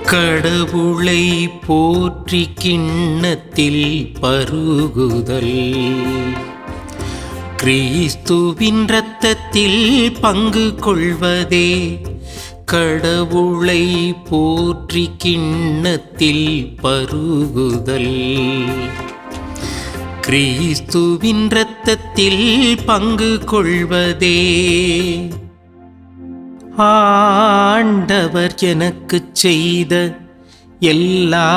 கடவுளை போற்றி கிண்ணத்தில் பருகுதல், கிறிஸ்துவின் இரத்தத்தில் பங்கு கொள்வதே. கடவுளை போற்றி கிண்ணத்தில் பருகுதல், கிறிஸ்துவின் இரத்தத்தில் பங்கு கொள்வதே. ஆண்டவர் எனக்குச் செய்த எல்லா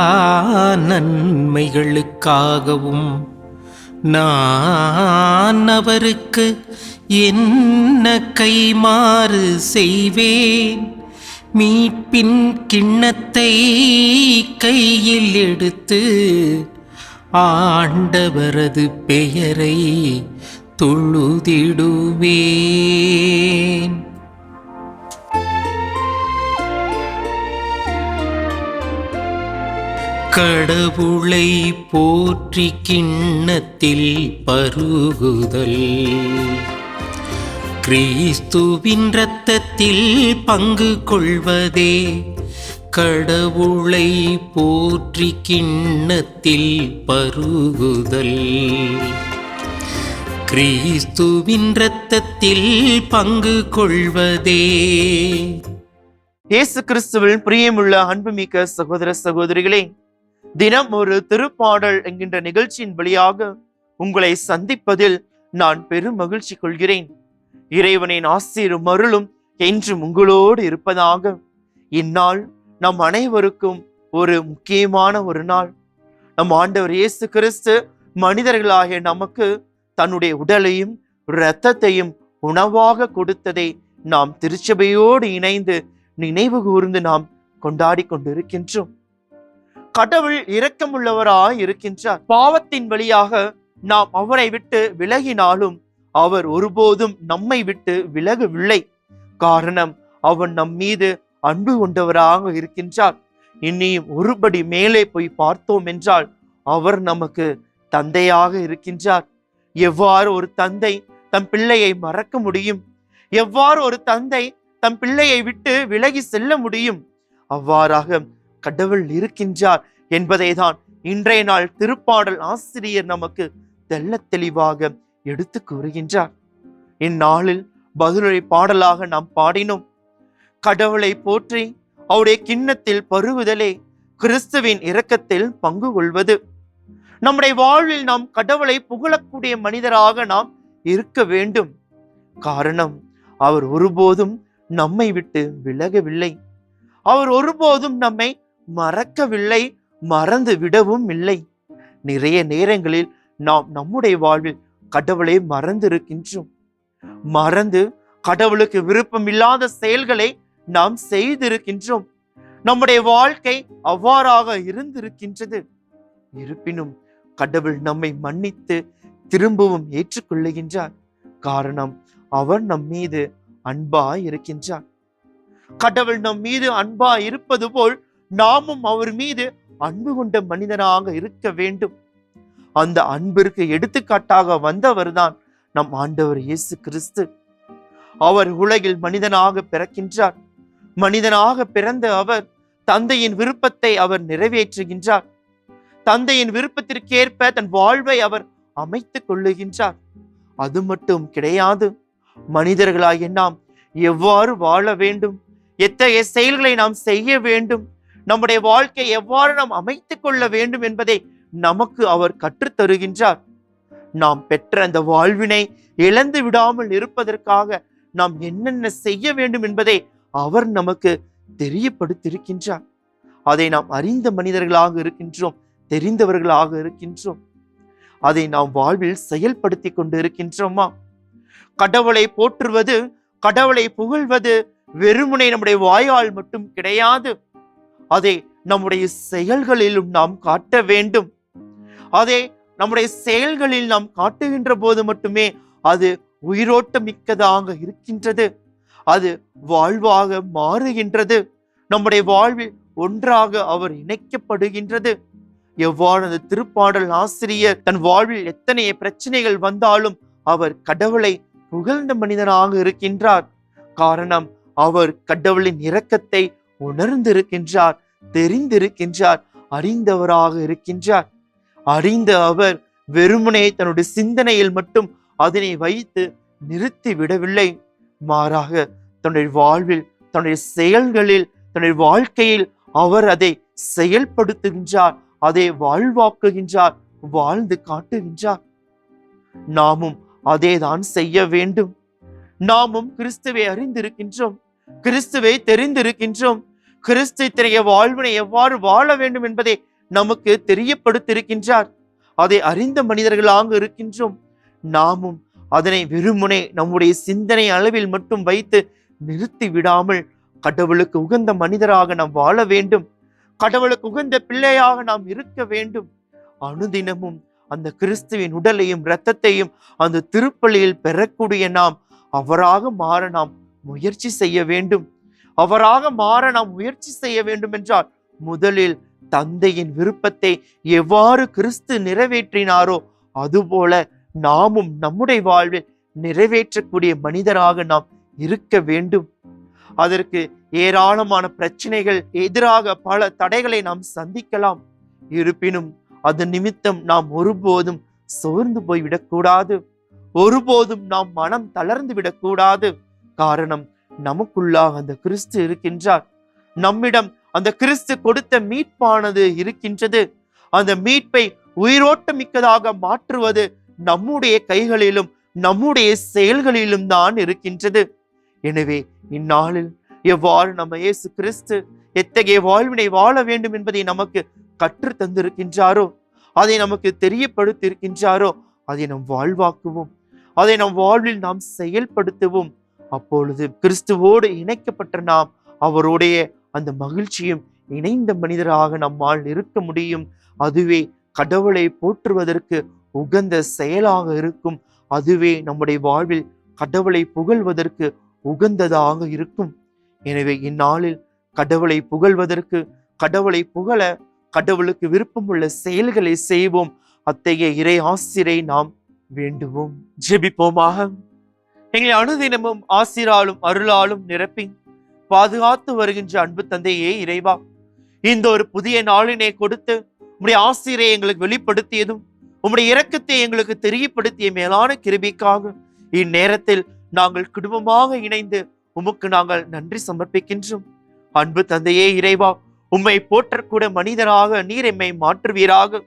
நன்மைகளுக்காகவும் நான் அவருக்கு என்ன கைமாறு செய்வேன்? மீட்பின் கிண்ணத்தை கையில் எடுத்து ஆண்டவரது பெயரை தொழுதிடுவேன். கடவுளை போற்றி கிண்ணத்தில் பருகுதல், கிறிஸ்துவின் இரத்தத்தில் பங்கு கொள்வதே. கடவுளை போற்றி கிண்ணத்தில் பருகுதல், கிறிஸ்துவின் இரத்தத்தில் பங்கு கொள்வதே. இயேசு கிறிஸ்துவில் பிரியமுள்ள அன்புமிக்க சகோதர சகோதரிகளே, தினம் ஒரு திருப்பாடல் என்கின்ற நிகழ்ச்சியின் வழியாக உங்களை சந்திப்பதில் நான் பெரும் மகிழ்ச்சி கொள்கிறேன். இறைவனின் ஆசீரும் அருளும் என்றும் உங்களோடு இருப்பதாக. இந்நாள் நம் அனைவருக்கும் ஒரு முக்கியமான ஒரு நாள். நம் ஆண்டவர் இயேசு கிறிஸ்து மனிதர்களாகிய நமக்கு தன்னுடைய உடலையும் இரத்தத்தையும் உணவாக கொடுத்ததை நாம் திருச்சபையோடு இணைந்து நினைவு கூர்ந்து நாம் கொண்டாடி கொண்டிருக்கின்றோம். கடவுள் இரக்கமுள்ளவராய் இருக்கின்றார். பாவத்தின் வழியாக நாம் அவரை விட்டு விலகினாலும் அவர் ஒருபோதும் நம்மை விட்டு விலகவில்லை. காரணம், அவர் நம் மீது அன்பு கொண்டவராக இருக்கின்றார். இன்னியும் ஒருபடி மேலே போய் பார்த்தோம் என்றால் அவர் நமக்கு தந்தையாக இருக்கின்றார். எவ்வாறு ஒரு தந்தை தம் பிள்ளையை மறக்க முடியும்? எவ்வாறு ஒரு தந்தை தம் பிள்ளையை விட்டு விலகி செல்ல முடியும்? அவ்வாறாக கடவுள் இருக்கின்றார் என்பதை தான் இன்றைய நாள் திருப்பாடல் ஆசிரியர் நமக்கு தெள்ள தெளிவாக எடுத்து கூறுகின்றார். இந்நாளில் பதிலுரை பாடலாக நாம் பாடினோம். கடவுளை போற்றி அவருடைய கிண்ணத்தில் பருகுதலே, கிறிஸ்துவின் இரக்கத்தில் பங்கு கொள்வது. நம்முடைய வாழ்வில் நாம் கடவுளை புகழக்கூடிய மனிதராக நாம் இருக்க வேண்டும். காரணம், அவர் ஒருபோதும் நம்மை விட்டு விலகவில்லை. அவர் ஒருபோதும் நம்மை மறக்கவில்லை, மறந்து விடவும் இல்லை. நிறைய நேரங்களில் நாம் நம்முடைய வாழ்வில் கடவுளை மறந்து இருக்கின்றோம். மறந்து கடவுளுக்கு விருப்பம் இல்லாத செயல்களை நாம் செய்திருக்கின்றோம். நம்முடைய வாழ்க்கை அவ்வாறாக இருந்திருக்கின்றது. இருப்பினும் கடவுள் நம்மை மன்னித்து திரும்பவும் ஏற்றுக்கொள்ளுகின்றார். காரணம், அவர் நம் மீது அன்பாய் இருக்கின்றார். கடவுள் நம் மீது அன்பாய் இருப்பது போல் நாமும் அவர் மீது அன்பு கொண்ட மனிதனாக இருக்க வேண்டும். அந்த அன்பிற்கு எடுத்துக்காட்டாக வந்தவர் தான் நம் ஆண்டவர் இயேசு கிறிஸ்து. அவர் உலகில் மனிதனாக பிறக்கின்றார். மனிதனாக பிறந்த அவர் தந்தையின் விருப்பத்தை அவர் நிறைவேற்றுகின்றார். தந்தையின் விருப்பத்திற்கேற்ப தன் வாழ்வை அவர் அமைத்துக் கொள்ளுகின்றார். அது மட்டும் கிடையாது, மனிதர்களாகிய நாம் எவ்வாறு வாழ வேண்டும், எத்தகைய செயல்களை நாம் செய்ய வேண்டும், நம்முடைய வாழ்க்கை எவ்வாறு நாம் அமைத்துக் கொள்ள வேண்டும் என்பதை நமக்கு அவர் கற்றுத் தருகின்றார். நாம் பெற்ற அந்த வாழ்வினை இழந்து விடாமல் இருப்பதற்காக நாம் என்னென்ன செய்ய வேண்டும் என்பதை அவர் நமக்கு தெரியப்படுத்தியிருக்கின்றார். அதை நாம் அறிந்த மனிதர்களாக இருக்கின்றோம், தெரிந்தவர்களாக இருக்கின்றோம். அதை நாம் வாழ்வில் செயல்படுத்தி கொண்டு இருக்கின்றோமா? கடவுளை போற்றுவது, கடவுளை புகழ்வது வெறுமனே நம்முடைய வாயால் மட்டும் கிடையாது. அதை நம்முடைய செயல்களிலும் நாம் காட்ட வேண்டும். அதை நம்முடைய செயல்களில் நாம் காட்டுகின்ற போது மட்டுமே அது உயிரோட்டம் மிக்கதாக இருக்கின்றது. அது வாழ்வாக மாறுகின்றது. நம்முடைய வாழ்வில் ஒன்றாக அவர் இணைக்கப்படுகின்றது. எவ்வாறு அந்த திருப்பாடல் ஆசிரியர் தன் வாழ்வில் எத்தனை பிரச்சனைகள் வந்தாலும் அவர் கடவுளை புகழ்ந்த மனிதனாக இருக்கின்றார். காரணம், அவர் கடவுளின் இரக்கத்தை உணர்ந்திருக்கின்றார், தெரிந்திருக்கின்றார், அறிந்தவராக இருக்கின்றார். அறிந்த அவர் வெறுமனே தன்னுடைய சிந்தனையில் மட்டும் அதனை வைத்து நிறுத்தி விடவில்லை. மாறாக தன்னுடைய வாழ்வில், தன்னுடைய செயல்களில், தன்னுடைய வாழ்க்கையில் அவர் அதை செயல்படுத்துகின்றார், அதை வாழ்வாக்குகின்றார், வாழ்ந்து காட்டுகின்றார். நாமும் அதேதான் செய்ய வேண்டும். நாமும் கிறிஸ்துவை அறிந்திருக்கின்றோம், கிறிஸ்துவை தெரிந்திருக்கின்றோம். கிறிஸ்து இத்தகைய வாழ்வினை எவ்வாறு வாழ வேண்டும் என்பதை நமக்கு தெரியப்படுத்தியிருக்கின்றார். அதை அறிந்த மனிதர்களாக இருக்கின்றோம். நாமும் அதனை வெறுமுனை நம்முடைய சிந்தனை அளவில் மட்டும் வைத்து நிறுத்தி விடாமல் கடவுளுக்கு உகந்த மனிதராக நாம் வாழ வேண்டும். கடவுளுக்கு உகந்த பிள்ளையாக நாம் இருக்க வேண்டும். அனுதினமும் அந்த கிறிஸ்துவின் உடலையும் இரத்தத்தையும் அந்த திருப்பலியில் பெறக்கூடிய நாம் அவராக மாற நாம் முயற்சி செய்ய வேண்டும். அவராக மாற நாம் முயற்சி செய்ய வேண்டும் என்றால் முதலில் தந்தையின் விருப்பத்தை எவ்வாறு கிறிஸ்து நிறைவேற்றினாரோ அதுபோல நாமும் நம்முடைய வாழ்வில் நிறைவேற்றக்கூடிய மனிதராக நாம் இருக்க வேண்டும். அதற்கு ஏராளமான பிரச்சனைகள் எதிராக பல தடைகளை நாம் சந்திக்கலாம். இருப்பினும் அது நிமித்தம் நாம் ஒருபோதும் சோர்ந்து போய்விடக்கூடாது, ஒருபோதும் நாம் மனம் தளர்ந்து விடக்கூடாது. காரணம், நமக்குள்ளாக அந்த கிறிஸ்து இருக்கின்றார். நம்மிடம் அந்த கிறிஸ்து கொடுத்த மீட்பானது இருக்கின்றது. அந்த மீட்பை உயிரோட்டம் மிக்கதாக மாற்றுவது நம்முடைய கைகளிலும் நம்முடைய செயல்களிலும் தான் இருக்கின்றது. எனவே இந்நாளில் எவ்வாறு நம்ம இயேசு கிறிஸ்து எத்தகைய வாழ்வினை வாழ வேண்டும் என்பதை நமக்கு கற்று தந்திருக்கின்றாரோ, அதை நமக்கு தெரியப்படுத்தி இருக்கின்றாரோ, அதை நாம் வாழ்வாக்குவோம், அதை நம் வாழ்வில் நாம் செயல்படுத்துவோம். அப்பொழுது கிறிஸ்துவோடு இணைக்கப்பட்ட நாம் அவருடைய அந்த மகிழ்ச்சியும் இணைந்த மனிதராக நம்மால் இருக்க முடியும். அதுவே கடவுளை போற்றுவதற்கு உகந்த செயலாக இருக்கும். அதுவே நம்முடைய வாழ்வில் கடவுளை புகழ்வதற்கு உகந்ததாக இருக்கும். எனவே இந்நாளில் கடவுளை புகழ்வதற்கு, கடவுளை புகழ கடவுளுக்கு விருப்பமுள்ள செயல்களை செய்வோம். அத்தகைய இறை ஆசிரை நாம் வேண்டுவோம். ஜெபிப்போமாக. எங்களை அனுதினமும் ஆசிராலும் அருளாலும் நிரப்பி பாதுகாத்து வருகின்ற அன்பு தந்தையே இறைவா, இந்த ஒரு புதிய நாளினை கொடுத்து உம்முடைய ஆசிரை எங்களுக்கு வெளிப்படுத்தியதும் உம்முடைய இரக்கத்தை எங்களுக்கு தெரியப்படுத்திய மேலான கிருபைக்காக இந்நேரத்தில் நாங்கள் குடும்பமாக இணைந்து உமக்கு நாங்கள் நன்றி சமர்ப்பிக்கின்றோம். அன்பு தந்தையே இறைவா, உம்மை போற்றக்கூட மனிதராக நீர் எம்மை மாற்றுவீராக.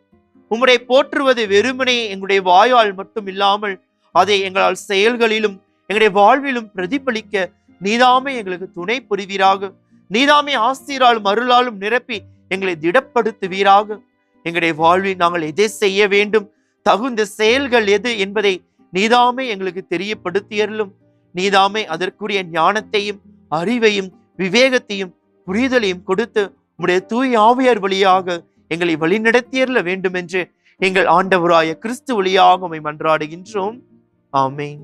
உம்முடைய போற்றுவது வெறுமனே எங்களுடைய வாயால் மட்டும் இல்லாமல் அதை எங்களால் செயல்களிலும் எங்களுடைய வாழ்விலும் பிரதிபலிக்க நீதாமே எங்களுக்கு துணை புரிவீராக. நீதாமே ஆசிராலும் அருளாலும் நிரப்பி எங்களை திடப்படுத்துவீராக. எங்களுடைய வாழ்வில் நாங்கள் எதை செய்ய வேண்டும், தகுந்த செயல்கள் எது என்பதை நீதாமே எங்களுக்கு தெரியப்படுத்தியருளும். நீதாமே அதற்குரிய ஞானத்தையும் அறிவையும் விவேகத்தையும் புரிதலையும் கொடுத்து உம்முடைய தூய ஆவியார் வழியாக எங்களை வழிநடத்தியருள வேண்டும் என்று எங்கள் ஆண்டவராய கிறிஸ்து வழியாக உம்மை மன்றாடுகின்றோம். ஆமென்.